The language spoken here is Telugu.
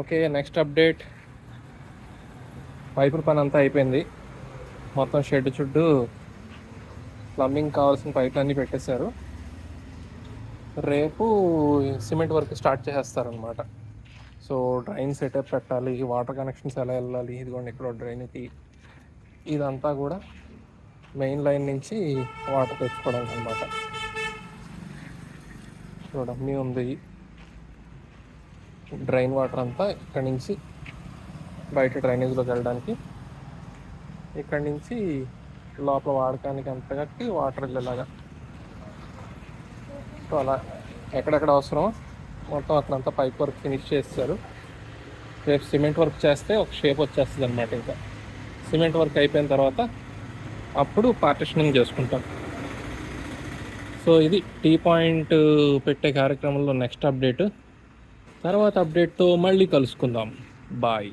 Okay, next update. పైపుల పని అంతా అయిపోయింది. మొత్తం షెడ్ చుట్టూ ప్లంబింగ్ కావాల్సిన పైపులు అన్నీ పెట్టేశారు. రేపు సిమెంట్ వర్క్ స్టార్ట్ చేసేస్తారనమాట. సో డ్రైన్ సెటప్ పెట్టాలి, వాటర్ కనెక్షన్స్ ఎలా వెళ్ళాలి, ఇదిగోండి ఇక్కడ డ్రైన్కి ఇదంతా కూడా మెయిన్ లైన్ నుంచి వాటర్ తెచ్చుకోవడానికి అనమాట. చూడండి ఉంది డ్రైన్ వాటర్ అంతా ఇక్కడి నుంచి బయట డ్రైనేజ్లోకి వెళ్ళడానికి, ఇక్కడి నుంచి లోపల వాడకానికి అంత కట్టి వాటర్ వెళ్ళేలాగా. సో అలా ఎక్కడెక్కడ అవసరమో మొత్తం అక్కడంతా పైప్ వర్క్ ఫినిష్ చేస్తారు. రేపు సిమెంట్ వర్క్ చేస్తే ఒక షేప్ వచ్చేస్తుంది అనమాట. ఇంకా సిమెంట్ వర్క్ అయిపోయిన తర్వాత అప్పుడు పార్టిషనింగ్ చేసుకుంటాం. సో ఇది టీ పాయింట్ పెట్టే కార్యక్రమంలో నెక్స్ట్ అప్డేట్. తర్వాత అప్డేట్తో మళ్ళీ కలుసుకుందాం. బాయ్.